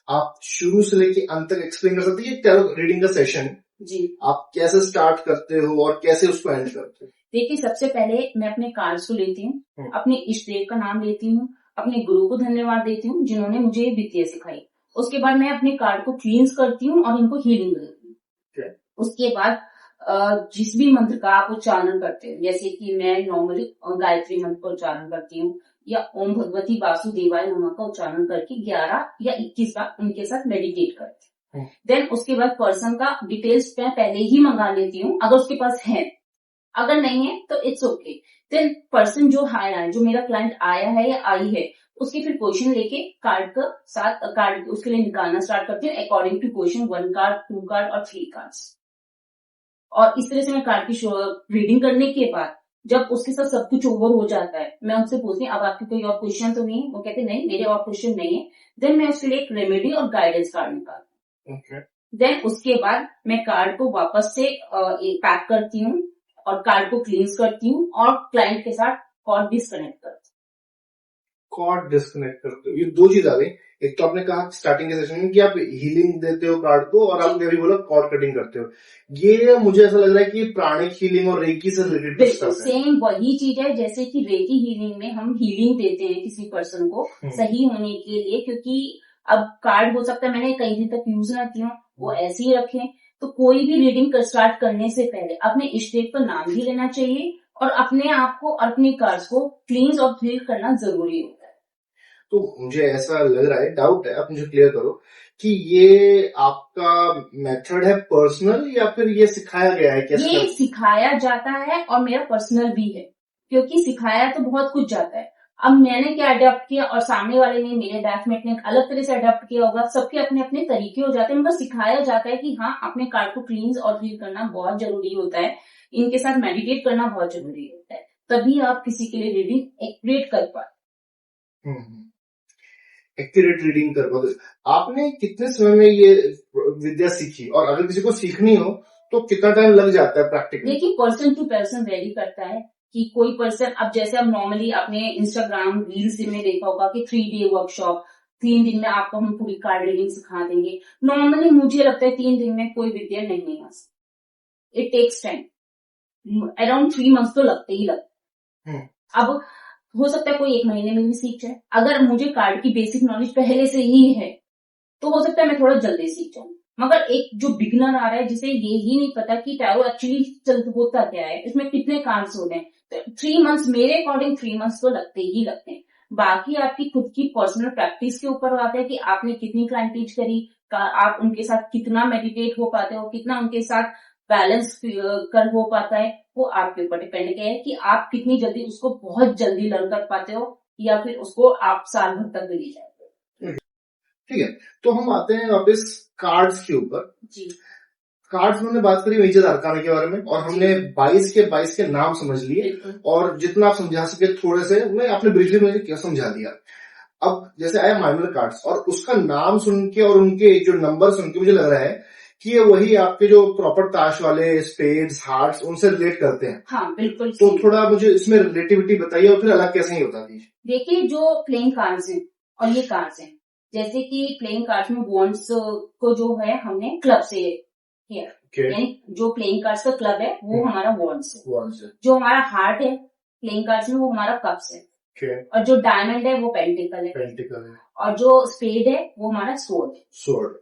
आप शुरू से लेके अंत तक एक्सप्लेन कर सकते हैं, टैरो रीडिंग का सेशन जी आप कैसे स्टार्ट करते हो और कैसे उसको एंड करते हो? देखिए, सबसे पहले मैं अपने कार्ड्स को लेती हूँ, अपने इष्ट देव का नाम लेती हूँ, अपने गुरु को धन्यवाद देती हूँ जिन्होंने मुझे ये विद्या सिखाई। उसके बाद मैं अपने कार्ड को क्लींस करती हूँ और इनको हीलिंग देती हूँ। उसके बाद जिस भी मंत्र का आप उच्चारण करते हैं, जैसे कि मैं नॉर्मली गायत्री मंत्र का उच्चारण करती हूँ या ओम भगवती वासुदेवाय नमः का उच्चारण करके 11 या 21 बार उनके साथ मेडिटेट करती हूँ। देन उसके बाद पर्सन का डिटेल्स मैं पहले ही मंगा लेती हूँ अगर उसके पास है, अगर नहीं है तो इट्स ओके। देन पर्सन जो आया है, जो मेरा क्लाइंट आया है या आई है, उसके फिर क्वेश्चन लेके कार्ड का साथ कार्ड उसके लिए निकालना स्टार्ट करती हूँ according to question, 1 card 2 card और 3 कार्ड्स। और इस तरह से मैं कार्ड की रीडिंग करने के बाद जब उसके साथ सब कुछ ओवर हो जाता है, मैं उनसे पूछती हूँ अब आपके कोई और क्वेश्चन तो नहीं है, वो कहते नहीं मेरे और क्वेश्चन नहीं है। देन मैं उसके लिए एक रेमेडी और गाइडेंस कार्ड निकालती हूँ। देन उसके बाद मैं कार्ड को वापस से पैक करती हूँ और कार्ड को क्लींस करती हूँ और क्लाइंट के साथ कॉर्ड डिस्कनेक्ट करती हूँ। ये दो चीज आ गई, एक तो आपने कहा स्टार्टिंग के सेशन में कि आप हीलिंग देते हो कार्ड को और आपने अभी बोला कॉर्ड कटिंग करते हो, ये मुझे ऐसा लग रहा है कि प्राणिक हीलिंग और रेकी से रिलेटेड है। सेम वही चीज है जैसे कि रेकी हीलिंग में हम हीलिंग देते हैं किसी पर्सन को सही होने के लिए, क्योंकि अब कार्ड हो सकता है मैंने कई दिन तक यूज ना किया, वो ऐसे ही रखें। तो कोई भी रीडिंग स्टार्ट करने से पहले अपने इष्ट देव का नाम भी लेना चाहिए और अपने आप को और अपने कार्ड्स को क्लींस और क्लियर करना जरूरी होता है। तो मुझे ऐसा लग रहा है, डाउट है, आप मुझे क्लियर करो कि ये आपका मेथड है पर्सनल या फिर ये सिखाया गया है? कैसे ये सिखाया जाता है और मेरा पर्सनल भी है, क्योंकि सिखाया तो बहुत कुछ जाता है। अब मैंने क्या अडेप्ट किया और सामने वाले ने, मेरे बैचमेट ने अलग तरह से अडेप्ट किया होगा, सबके अपने अपने तरीके हो जाते हैं, मगर सिखाया जाता है कि हाँ अपने कार्ड को क्लींस और हील करना बहुत जरूरी होता है, इनके साथ मेडिटेट करना बहुत जरूरी होता है, तभी आप किसी के लिए रीडिंग एक्यूरेट कर पाए। एक्यूरेट रीडिंग कर पाओ। आपने कितने समय में ये विद्या सीखी, और अगर किसी को सीखनी हो तो कितना टाइम लग जाता है प्रैक्टिकली? देखिए पर्सन टू पर्सन वेरी करता है कि कोई पर्सन, अब जैसे अब नॉर्मली आपने इंस्टाग्राम रील्स में देखा होगा कि 3 डे वर्कशॉप, 3 दिन में आपको हम पूरी कार्ड रीडिंग सिखा देंगे। नॉर्मली मुझे लगता है 3 दिन में कोई विद्या नहीं आ सकती। It takes time, around 3 months तो लगते ही लगते। अब हो सकता है कोई 1 महीने में भी सीख जाए। अगर मुझे कार्ड की बेसिक नॉलेज पहले से ही है तो हो सकता है मैं थोड़ा जल्दी सीख जाऊं। मगर एक जो बिगनर आ रहा है जिसे ये ही नहीं पता कि टैरो एक्चुअली होता क्या है, इसमें कितने कार्ड्स होते हैं, तो 3 मंथ्स मेरे अकॉर्डिंग 3 मंथ्स तो लगते ही लगते हैं। बाकी आपकी खुद की पर्सनल प्रैक्टिस के ऊपर आता है कि आपने कितनी क्लाइंट टीच करी, आप उनके साथ कितना मेडिटेट हो पाते हो, कितना उनके साथ बैलेंस कर हो पाता है, वो आपके ऊपर डिपेंड है कि आप कितनी जल्दी उसको बहुत जल्दी लर्न कर पाते हो या फिर उसको आप साल भर तक भी ले जाते हो। ठीक है, तो हम आते हैं वापस कार्ड्स के ऊपर। जी, कार्ड्स में हमने बात करी मेजर अरकाना के बारे में, और हमने 22 के नाम समझ लिए, बिल्कुल। और जितना आप समझा सके थोड़े से मैं आपने ब्रीफली मुझे क्या समझा दिया। अब जैसे आया माइनर कार्ड्स, और उसका नाम सुन के और उनके जो नंबर सुन के मुझे लग रहा है कि ये वही आपके जो प्रॉपर ताश वाले स्पेड्स हार्ट्स उनसे रिलेट करते हैं। हाँ बिल्कुल। तो थोड़ा मुझे इसमें रिलेटिविटी बताइए, और फिर अलग कैसे ही होता थी। देखिए जो प्लेइंग कार्ड्स हैं और ये कार्ड्स हैं, जैसे कि प्लेइंग कार्ड्स में वॉन्ड्स को जो है हमने क्लब से किया, यानी जो प्लेइंग कार्ड्स का क्लब है वो हमारा वॉन्ड्स है। जो हमारा हार्ट है प्लेइंग कार्ड्स में वो हमारा कप्स है। और जो डायमंड है वो पेंटिकल है। और जो स्पेड है वो हमारा स्वॉर्ड।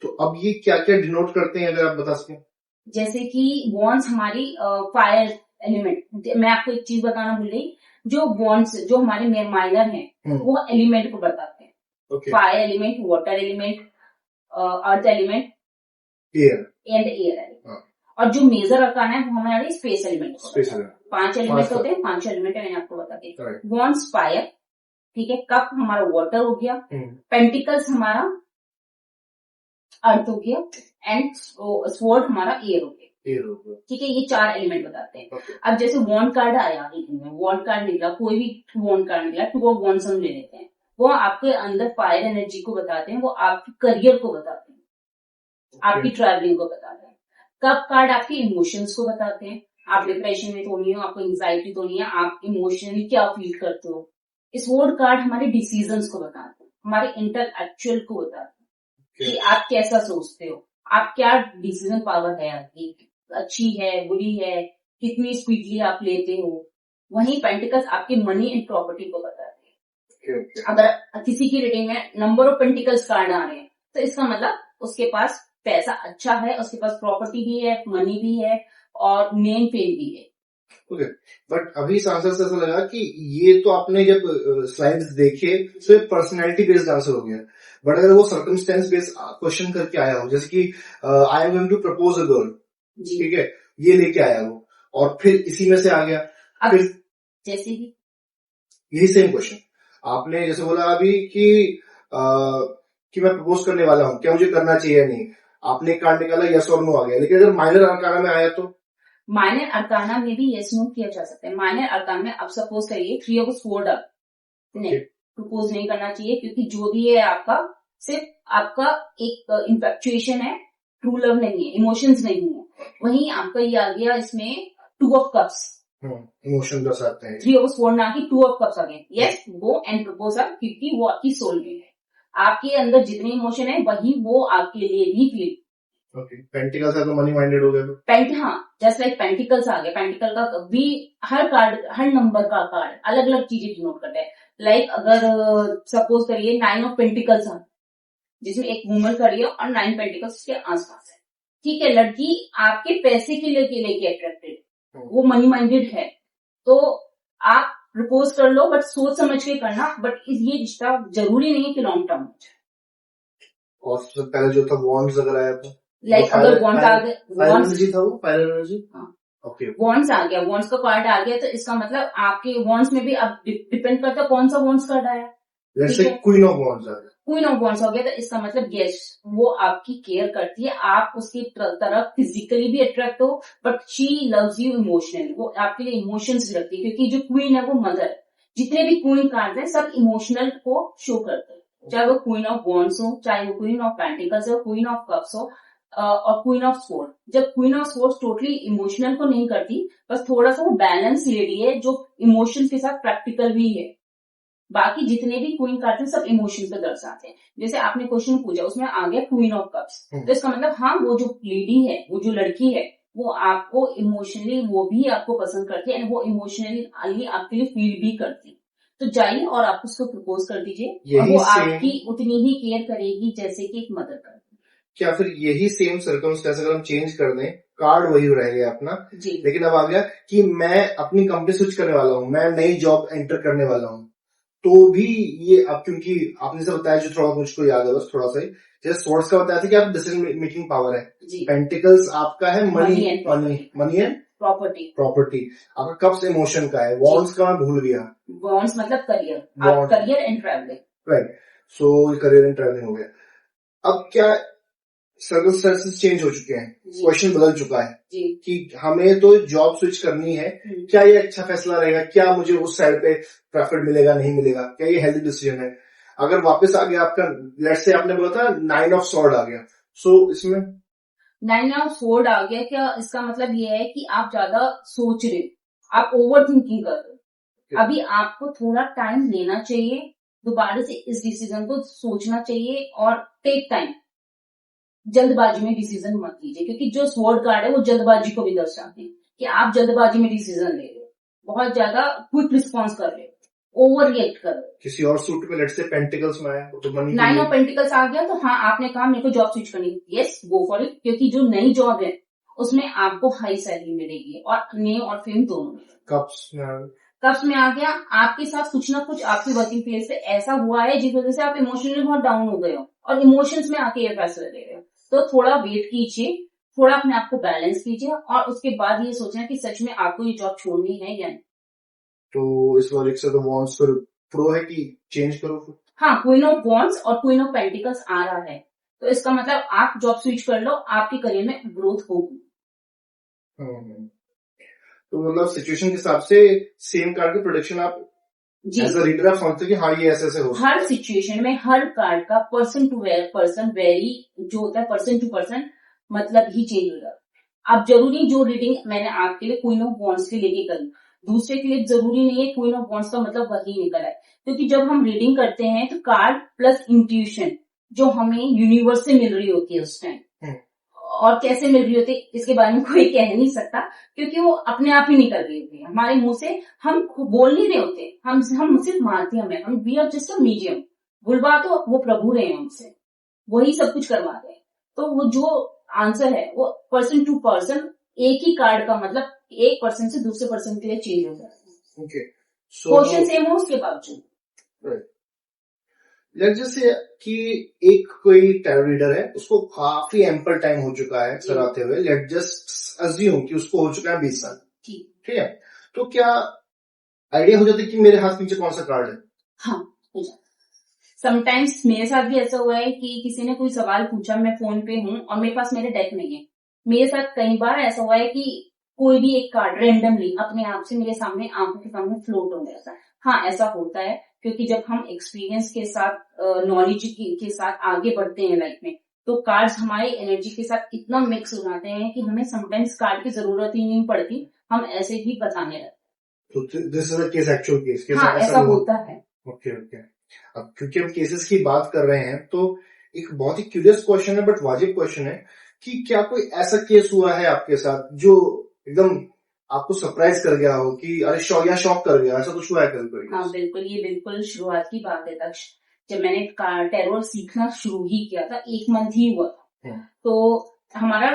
तो अब ये क्या क्या डिनोट करते हैं, अगर आप बता सकें? जैसे कि वॉन्ड्स हमारी फायर एलिमेंट, मैं आपको एक चीज बताना भूल गई, जो वॉन्ड्स जो हमारे माइनर हैं वो एलिमेंट को बताते हैं। Fire element, water element, earth element, air element. और जो मेजर अरकाना है वो हमारे स्पेस एलिमेंट। 5 एलिमेंट होते हैं, 5 एलिमेंट है, मैंने आपको बता दिया। वॉन्ड्स फायर, ठीक है, कप हमारा वाटर हो गया, पेंटिकल्स हमारा अर्थ हो गया, एंड स्वॉर्ड हमारा एयर हो गया। ठीक है, ये 4 एलिमेंट बताते हैं। अब जैसे वॉन्ड कार्ड आया, वॉन्ड कार्ड निकला, कोई भी वॉन्ड कार्ड निकला तो वो वॉन्ड्स हम ले लेते हैं। वो आपके अंदर फायर एनर्जी को बताते हैं, वो आपके करियर को बताते हैं, आपकी ट्रैवलिंग को बताते हैं। कप कार्ड आपके इमोशंस को बताते हैं, आप डिप्रेशन में तो नहीं हो, आपको एंजाइटी तो नहीं है, आप इमोशनली क्या फील करते हो। स्वॉर्ड कार्ड हमारे डिसीजंस को बताते हैं, हमारे इंटेलेक्चुअल को बताते हैं कि आप कैसा सोचते हो, आप क्या डिसीजन पावर है आपकी, अच्छी है बुरी है, कितनी स्पीडली आप लेते हो। वहीं पेंटिकल्स आपके मनी एंड प्रॉपर्टी को बताते हैं। अगर किसी की रीडिंग में नंबर ऑफ पेंटिकल्स कार्ड आ रहे हैं तो इसका मतलब उसके पास पैसा अच्छा है, उसके पास प्रॉपर्टी भी है, मनी भी है और नेम फेम भी है। बट अभी इस आंसर से ऐसा लगा कि ये तो आपने जब स्लाइड्स देखे तो ये पर्सनैलिटी बेस्ड आंसर हो गया, बट अगर वो सर्कमस्टेंस बेस्ड क्वेश्चन करके आया हो, जैसे कि I am going to propose a girl, ठीक है, ये लेके आया वो, और फिर इसी में से आ गया, फिर जैसे कि यही सेम क्वेश्चन आपने जैसे बोला अभी कि मैं प्रपोज करने वाला हूँ, क्या मुझे करना चाहिए नहीं, आपने कार्ड निकाला यस और नो आ गया, लेकिन अगर माइनर अरकाना में आया तो माइनर अरकाना में भी यस नो किया जा सकता है। माइनर अरकाना में आप सपोज करिए 3 ऑफ स्वॉर्ड नहीं प्रपोज नहीं करना चाहिए, क्योंकि जो भी है आपका सिर्फ आपका एक इन्फैक्चुएशन है, ट्रू लव नहीं है, इमोशंस नहीं है। वहीं आपका ये आ गया इसमें 2 ऑफ कप्स, इमोशन दर्शाते हैं। 3 ऑफ स्वॉर्ड ना कि 2 ऑफ कप्स आ गए। Yes go and propose up, क्योंकि वो आपकी सोल में है, आपके अंदर जितने इमोशन है वही वो आपके लिए भी फील। पेंटिकल्स है तो मनी माइंडेड हो गया। हाँ, जस्ट लाइक पेंटिकल्स आ गया। पेंटिकल का भी हर कार्ड, हर नंबर का कार्ड अलग अलग चीजें डिनोट करता है। लाइक अगर सपोज करिए 9 ऑफ पेंटिकल्स आ, जिसमें एक वुमन खड़ी है और 9 पेंटिकल्स उसके आसपास है, ठीक है, लड़की आपके पैसे के लेके अट्रैक्टेड, वो मनी माइंडेड है, तो आप प्रपोज कर लो, बट सोच समझ के करना। बट ये रिश्ता जरूरी नहीं है कि लॉन्ग टर्म हो जाए। और सबसे पहले जो था वॉन्ड्स अगर आया तो लाइक अगर वॉन्ड्स आ गए, एनर्जी था वो फायर एनर्जी, वॉन्ड्स आ गया, वॉन्ड्स का कार्ड आ गया, तो इसका मतलब आपके वॉन्ड्स में भी अब डिपेंड करता है कौन सा वॉन्ड्स कार्ड आया। जैसे क्वीन ऑफ वॉन्ड्स आ गया, क्वीन ऑफ वॉन्ड्स हो गया, तो इसका मतलब यस वो आपकी केयर करती है, आप उसकी तरफ फिजिकली भी अट्रैक्ट हो, but she loves you emotionally, वो आपके लिए इमोशंस रखती है, क्योंकि जो क्वीन है वो मदर, जितने भी क्वीन कार्ड है सब इमोशनल को शो करते हैं। चाहे वो क्वीन ऑफ वॉन्ड्स हो, चाहे वो क्वीन ऑफ पेंटिकल्स हो, क्वीन ऑफ कप्स हो और क्वीन ऑफ स्वॉर्ड। जब queen of sword totally emotional को नहीं करती, बस थोड़ा सा वो बैलेंस लेडी है जो इमोशन के साथ प्रैक्टिकल भी है। बाकी जितने भी क्वीन कार्ड हैं सब इमोशन को दर्शाते हैं। जैसे आपने क्वेश्चन पूछा उसमें आ गया क्वीन ऑफ कप्स, तो इसका मतलब हाँ वो जो लेडी है, वो जो लड़की है, वो आपको इमोशनली वो भी आपको पसंद करती है एंड वो इमोशनली आपके लिए फील भी करती है। तो जाइए और आप उसको प्रपोज कर दीजिए और वो आपकी उतनी ही केयर करेगी जैसे कि एक मदर करती। क्या फिर यही सेम सर्कमस्टेंस अगर हम चेंज कर दें, कार्ड वही रह गया अपना जी, लेकिन अब आ गया कि मैं अपनी कंपनी स्विच करने वाला हूँ, मैं नई जॉब एंटर करने वाला हूँ, तो भी ये अब क्योंकि आपने से बताया जो थोड़ा मुझको याद है बस थोड़ा सा ही, जैसे स्वॉर्ड्स का बताया था कि आप डिसीजन मेकिंग पावर है, जी, पेंटिकल्स आपका है Money money and money and property. Property, आपका कप्स इमोशन का है, वॉन्ड्स का मैं भूल गया, बॉन्ड्स मतलब career, Bond. Career and travelling. Right, so career and travelling हो गया। अब क्या सर्कमस्टेंसेस चेंज हो चुके हैं, जी, क्वेश्चन बदल चुका है जी, कि हमें तो जॉब स्विच करनी है, क्या ये अच्छा फैसला रहेगा, क्या मुझे उस साइड पे प्रॉफिट मिलेगा नहीं मिलेगा, क्या ये हेल्दी डिसीजन है। अगर वापस आ गया आपका, लेट्स से आपने बोला था 9 ऑफ स्वॉर्ड आ गया, सो इसमें 9 ऑफ स्वॉर्ड आ गया, क्या इसका मतलब ये है कि आप ज्यादा सोच रहे हो, आप ओवर थिंकिंग कर रहे हो। अभी आपको थोड़ा टाइम लेना चाहिए, दोबारा से इस डिसीजन को सोचना चाहिए और टेक टाइम। जल्दबाजी में डिसीजन मत लीजिए, क्योंकि जो स्वॉर्ड कार्ड है वो जल्दबाजी को भी दर्शाते हैं कि आप जल्दबाजी में डिसीजन ले रहे हो, बहुत ज्यादा क्विक रिस्पॉन्स कर रहे हो, ओवर रिएक्ट कर रहे हो। किसी और सूट में लेट्स से पेंटिकल्स में आया तो मनी 9 ऑफ पेंटिकल्स आ गया, तो हाँ आपने कहा मेरे को जॉब स्विच करनी है, यस गो फॉर इट, क्योंकि जो नई जॉब है उसमें आपको हाई सैलरी मिलेगी और नेम और फेम दोनों मिलेगी। कप्स में आ गया, आपके साथ कुछ ना कुछ आपकी वर्किंग प्लेस पे ऐसा हुआ है जिस वजह से आप इमोशनली बहुत डाउन हो गए हो और इमोशंस में आके ये फैसला ले रहे हो, तो थोड़ा वेट कीजिए, थोड़ा अपने आप को बैलेंस कीजिए और उसके बाद ये सोचना कि सच में आपको ये जॉब छोड़नी है या नहीं। तो इस लॉजिक से तो वॉन्ड्स पर प्रो है कि चेंज करो। हाँ, क्वीन ऑफ वॉन्ड्स और क्वीन ऑफ पेंटिकल्स आ रहा है, तो इसका मतलब आप जॉब स्विच कर लो, आपके करियर में ग्रोथ होगी। तो मतलब सिचुएशन के हिसाब से सेम कार्ड की प्रोडक्शन आप एज अ रीडर आप समझते कि हाँ ये ऐसे हो, हर सिचुएशन में हर कार्ड का पर्सन टू पर्सन वेरी जो होता है, पर्सन टू पर्सन मतलब ही चेंज हो जाता है। अब जरूरी जो रीडिंग मैंने आपके लिए क्वीन ऑफ वॉन्ड्स के लेके करी, दूसरे के लिए जरूरी नहीं है क्वीन ऑफ वॉन्ड्स का मतलब वही निकला है, क्योंकि जब हम रीडिंग करते हैं तो कार्ड प्लस इंट्यूशन जो हमें यूनिवर्स से मिल रही होती है उस टाइम, और कैसे मिल रही होती है इसके बारे में कोई कह नहीं सकता, क्योंकि वो अपने आप ही निकल रही होती है हमारे मुंह से, हम बोल नहीं रहे होते, हम सिर्फ माध्यम है, हम we are just a medium, बुलवा तो वो प्रभु रहे हैं हमसे, वही सब कुछ करवा रहे हैं। तो वो जो आंसर है वो पर्सन टू पर्सन, एक ही कार्ड का मतलब एक पर्सन से दूसरे पर्सन के लिए चेंज हो जाता है। ओके, क्वेश्चन सेम हो उसके बावजूद। जैसे कि एक कोई टैरो रीडर है, उसको काफी एम्पल टाइम हो चुका है सर आते हुए, लेट जस्ट अज्यूम कि उसको हो चुका है 20 साल, ठीक है, तो क्या आइडिया हो जाता है कि मेरे हाथ नीचे कौन सा कार्ड है? हाँ, हो जाता है। समटाइम्स मेरे साथ भी ऐसा हुआ है कि किसी ने कोई सवाल पूछा, मैं फोन पे हूँ और मेरे पास मेरे डेक नहीं है। मेरे साथ कई बार ऐसा हुआ है कि कोई भी एक कार्ड रेंडमली अपने आप से मेरे सामने आंखों के सामने फ्लोट हो गया था। हाँ, ऐसा होता है, क्योंकि जब हम एक्सपीरियंस के साथ, नॉलेज के साथ आगे बढ़ते हैं लाइफ में, तो कार्ड्स हमारी एनर्जी के साथ इतना मिक्स हो जाते हैं कि हमें समटाइम्स कार्ड की जरूरत ही नहीं पड़ती, हम ऐसे ही बताने लगते। तो this is a case, actual case. हाँ, ऐसा होता है। ओके। अब क्योंकि हम केसेस की बात कर रहे हैं, तो एक बहुत ही क्यूरियस क्वेश्चन है बट वाजिब क्वेश्चन है कि क्या कोई ऐसा केस हुआ है आपके साथ जो एकदम आपको सरप्राइज कर गया हो कि अरे शॉक कर गया, ऐसा कुछ हुआ है कभी? हाँ बिल्कुल, ये बिल्कुल शुरुआत की बात है दक्ष, जब मैंने टैरो सीखना शुरू ही किया था, 1 मंथ ही हुआ था, तो हमारा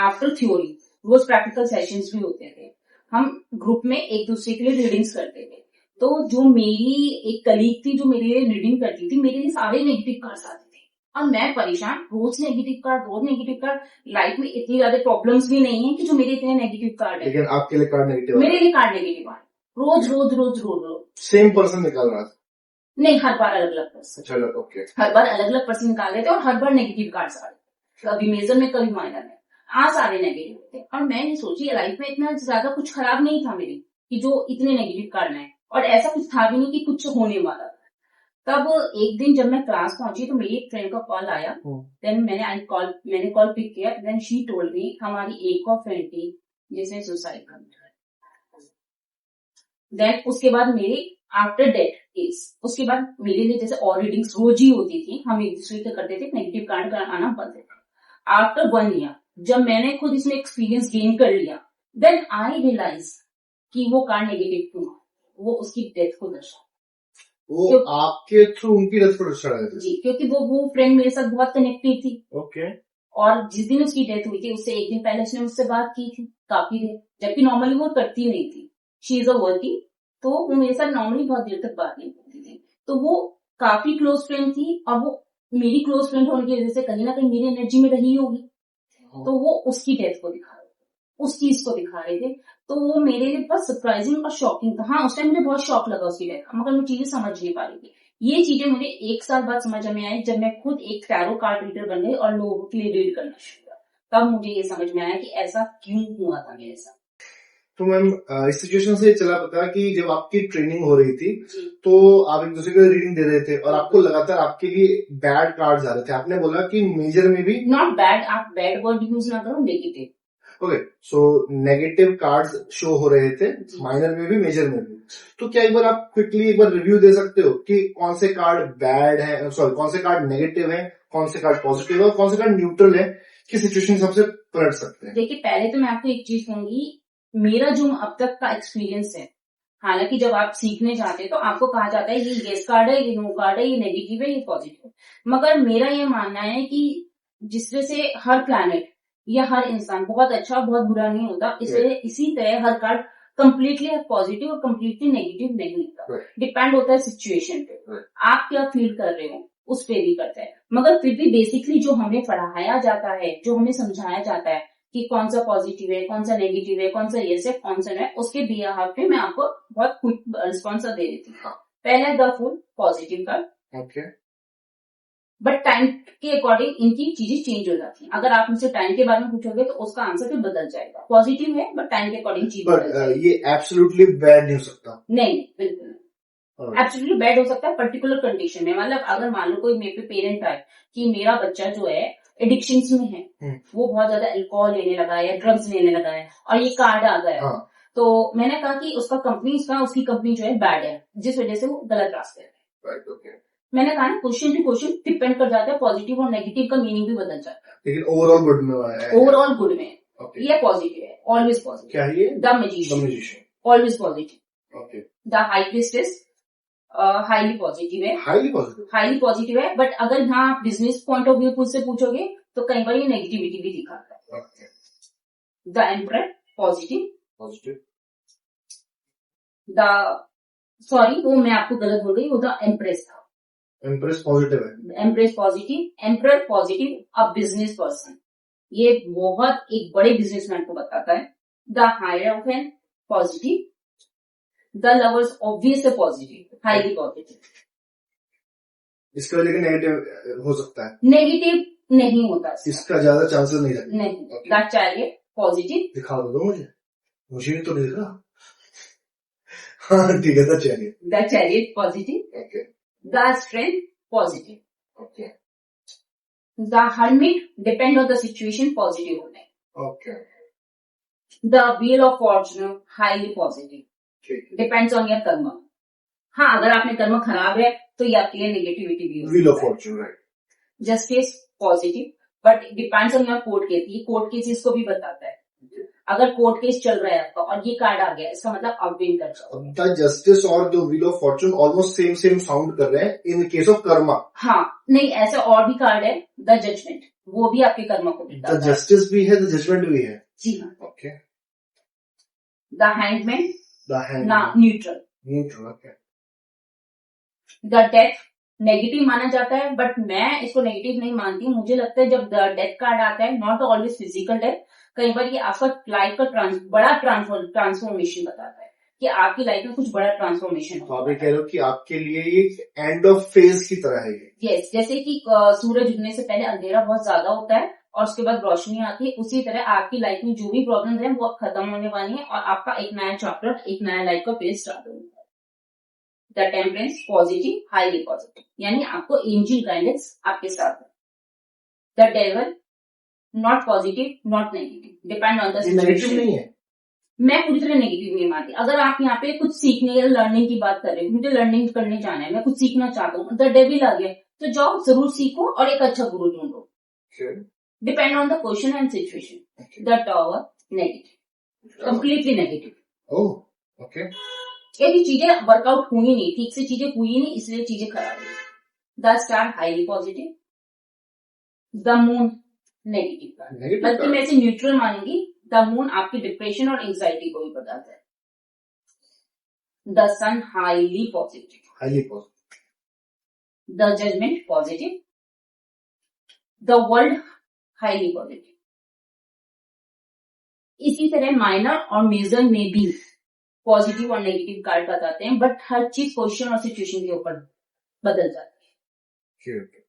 आफ्टर थ्योरी रोज प्रैक्टिकल सेशंस भी होते थे, हम ग्रुप में एक दूसरे के लिए रीडिंग्स करते थे। तो जो मेरी एक कलीग थी जो मेरे लिए रीडिंग करती थी, मेरे लिए सारे नेगेटिव कार्ड्स आते थे और मैं परेशान, रोज नेगेटिव कार्ड, लाइफ में इतनी ज्यादा प्रॉब्लम्स भी नहीं है कि जो मेरे इतने नेगेटिव कार्ड है, लेकिन आपके लिए कार्ड नेगेटिव, मेरे लिए कार्ड नेगेटिव है, रोज सेम पर्सन निकाल रहा था? नहीं, हर बार अलग अलग पर्सन। चलो ओके, हर बार अलग अलग पर्सन निकाल लेते और हर बार नेगेटिव कार्ड्स आ रहे, कभी मेजर में कभी माइनर में, सारे नेगेटिव होते। और मैंने सोची लाइफ में इतना ज्यादा कुछ खराब नहीं था मेरी कि जो इतने नेगेटिव कार्ड हैं, और ऐसा कुछ था भी नहीं कि कुछ होने वाला था। तब एक दिन जब मैं क्लास पहुंची तो मेरी एक फ्रेंड का कॉल आया। देन मैंने कॉल पिक किया। देन शी टोल्ड मी हमारी एक और फ्रेंड थी जिसने सुसाइड कर लिया। देन उसके बाद मेरे आफ्टर डेथ केस, उसके बाद मेरे लिए जैसे और रीडिंग्स रोज ही होती थी, हम एक दूसरे से करते थे, नेगेटिव कार्ड का आना बंद था। आफ्टर 1 ईयर जब मैंने खुद इसमें एक्सपीरियंस गेन कर लिया, देन आई रियलाइज कि वो कार्ड नेगेटिव क्यों, वो उसकी डेथ को दर्शा। वो आपके थ्रू उनकी डेथ को दर्शा रहे थे? जी, क्योंकि वो फ्रेंड मेरे साथ बहुत कनेक्टेड थी। ओके। और जिस दिन उसकी डेथ हुई थी उससे एक दिन पहले उसने मुझसे बात की थी काफी देर, जबकि नॉर्मली वो करती नहीं थी। शी इज अ वर्किंग, तो वो मेरे साथ नॉर्मली बहुत देर तक बात नहीं करती थी। तो वो काफी क्लोज फ्रेंड थी और वो मेरी क्लोज फ्रेंड होने की वजह से कहीं ना कहीं मेरी एनर्जी में रही होगी। तो वो उसकी डेथ को दिखा रहे थे, उस चीज को दिखा रहे थे। तो वो मेरे लिए बहुत सरप्राइजिंग और शॉकिंग था। हाँ, उस टाइम मुझे बहुत शॉक लगा उसकी डेथ, मगर मैं चीजें समझ नहीं पा रही थी। ये चीजें मुझे 1 साल बाद समझ में आई जब मैं खुद एक टैरो कार्ड रीडर बन गई और लोगों के लिए रीड करना शुरू किया। तब मुझे ये समझ में आया कि ऐसा क्यों हुआ था मेरे साथ। तो मैम इस सिचुएशन से चला पता कि जब आपकी ट्रेनिंग हो रही थी जी, तो आप एक दूसरे को रीडिंग दे रहे थे और आपको लगातार आपके लिए बैड कार्ड्स आ रहे थे। आपने बोला कि मेजर में भी नॉट बैड, आप बैड वर्ड यूज ना करो, negative. Okay, so negative cards show हो रहे थे, जी। माइनर में भी मेजर में भी। तो क्या एक बार आप क्विकली एक बार रिव्यू दे सकते हो कि कौन से कार्ड बैड है, सॉरी कौन से कार्ड नेगेटिव है, कौन से कार्ड पॉजिटिव है और कौन से कार्ड न्यूट्रल है, किस सिचुएशन से सबसे पलट सकते हैं? देखिए, पहले तो मैं आपको एक चीज कहूंगी, मेरा जो अब तक का एक्सपीरियंस है, हालांकि जब आप सीखने जाते हैं तो आपको कहा जाता है ये येस कार्ड है, ये नो कार्ड है, ये नेगेटिव है, ये पॉजिटिव है। मगर मेरा ये मानना है कि जिस तरह से हर प्लैनेट या हर इंसान बहुत अच्छा और बहुत बुरा नहीं होता, इसी तरह हर कार्ड कंप्लीटली पॉजिटिव और कंप्लीटली नेगेटिव नहीं होता। डिपेंड होता है सिचुएशन पे, आप क्या फील कर रहे हो उस पे भी करता है। मगर फिर भी बेसिकली जो हमें पढ़ाया जाता है, जो हमें समझाया जाता है कि कौन सा पॉजिटिव है, कौन सा नेगेटिव है, कौन सा येस है, कौन सा है, उसके बिहाफ पे मैं आपको बहुत क्विक रिस्पॉन्स दे देती हूँ। पहला द फुल पॉजिटिव का, ओके, बट टाइम के अकॉर्डिंग इनकी चीजें चेंज हो जाती हैं। अगर आप मुझसे टाइम के बारे में पूछोगे तो उसका आंसर फिर बदल जाएगा। पॉजिटिव है बट टाइम के अकॉर्डिंग चीज बदल जाएगी। ये एब्सोल्युटली बैड नहीं हो सकता। नहीं, बिल्कुल एब्सोल्युटली बैड हो सकता है पर्टिकुलर कंडीशन में। मतलब अगर मान लो कोई मेरे पे पेरेंट आए कि मेरा बच्चा जो है एडिक्शंस में है, वो बहुत ज्यादा अल्कोहल लेने लगा है या ड्रग्स लेने लगा है और ये कार्ड आ गया, तो मैंने कहा कि उसकी कंपनी जो है बैड है, जिस वजह से वो गलत रास्ते है। मैंने कहा ना, क्वेश्चन टू क्वेश्चन डिपेंड कर जाता है, पॉजिटिव और नेगेटिव का मीनिंग भी बदल जाता है। लेकिन ओवरऑल गुड में है, ओवरऑल गुड में ये पॉजिटिव है, ऑलवेज पॉजिटिव। क्या है ये? The magician, always positive. Okay. The high priestess highly positive है, हाईली पॉजिटिव है। बट अगर यहाँ आप बिजनेस पॉइंट ऑफ व्यू से पूछोगे तो कई बार ये नेगेटिविटी भी दिखाता है। The emperor positive, the sorry वो मैं आपको गलत बोल गई, वो द एम्प्रेस था। एम्प्रेस पॉजिटिव है, empress positive, emperor positive, a business person, ये बहुत एक बड़े बिजनेसमैन को बताता है। The hierophant positive, the lovers obvious positive, highly positive. इसका लेकिन नेगेटिव हो सकता है, नेगेटिव नहीं होता इसका ज्यादा चांसेस नहीं रहते। नहीं। द चैरियट पॉजिटिव, दिखा दो मुझे तो नहीं दिखा। हाँ ठीक है, the chariot positive, okay. The strength positive, okay. The hermit depend on the situation positive होने, okay. The wheel of fortune highly positive, depends on your karma. हाँ, अगर आपने कर्म खराब है तो ये आपके लिए नेगेटिविटी भी wheel of Fortune, right. Justice positive, but depends on your court case. ये कोर्ट केसेस को भी बताता है। अगर कोर्ट केस चल रहा है आपका और ये कार्ड आ गया, इसका मतलब आप विन कर जाओगे। द जस्टिस और जो wheel of Fortune almost same sound कर रहे हैं इन केस ऑफ कर्मा। हाँ, नहीं, ऐसा और भी कार्ड है, द जजमेंट, वो भी आपके कर्म को बताता है। द जस्टिस भी है, द जजमेंट भी है। जी हाँ। ओके। द हैंडमैन, ना neutral. Okay. The death negative माना जाता है, बट मैं इसको नेगेटिव नहीं मानती। मुझे लगता है जब द डेथ कार्ड आता है, नॉट ऑलवेज फिजिकल डेथ, कई बार ये आपका लाइफ का बड़ा ट्रांसफॉर्मेशन बताता है कि आपकी लाइफ में कुछ बड़ा ट्रांसफॉर्मेशन हो। तो आप ये कह रहे हो कि आपके लिए ये एंड ऑफ फेज की तरह है ये? यस, जैसे कि सूरज उगने से पहले अंधेरा बहुत ज्यादा होता है और उसके बाद रोशनी आती है, उसी तरह आपकी लाइफ में जो भी प्रॉब्लम है वो खत्म होने वाली है और आपका एक नया चैप्टर, एक नया लाइफ का फेज स्टार्ट होगा। The temperance positive highly positive, यानी आपको एंजल गाइडेंस आपके साथ है। The devil not positive not negative, depend on the negative situation. नहीं है। मैं पूरी तरह नेगेटिव नहीं मानती। अगर आप यहाँ पे कुछ सीखने या लर्निंग की बात कर रहे हो, मुझे लर्निंग करने जाना है, मैं कुछ सीखना चाहता हूँ, द डेविल आ गया, तो जाओ जरूर सीखो और एक अच्छा गुरु ढूंढो। Depend on the question and situation. The tower negative, completely negative. Oh okay. ये भी चीजें वर्कआउट हुई नहीं, ठीक से चीजें हुई नहीं, इसलिए चीजें खराब हुई। The star highly positive, the moon negative, बल्कि मैं इसे न्यूट्रल मानूंगी। द मून आपकी डिप्रेशन और एंजाइटी को भी बताता है। The sun highly positive, highly positive. The judgement positive, the world highly positive. इसी तरह माइनर और मेजर में भी पॉजिटिव और नेगेटिव कार्ड बताते हैं, बट हर चीज क्वेश्चन और सिचुएशन के ऊपर बदल जाती है।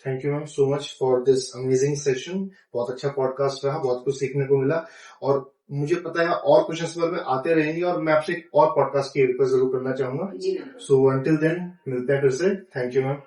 Thank you ma'am so much for this amazing session. बहुत अच्छा पॉडकास्ट रहा, बहुत कुछ सीखने को मिला और मुझे पता है और क्वेश्चंस पर में आते रहेंगे और मैं आपसे एक और पॉडकास्ट की रिक्वेस्ट जरूर करना चाहूंगा। सो अंटिल देन मिलते हैं फिर से। Thank you ma'am.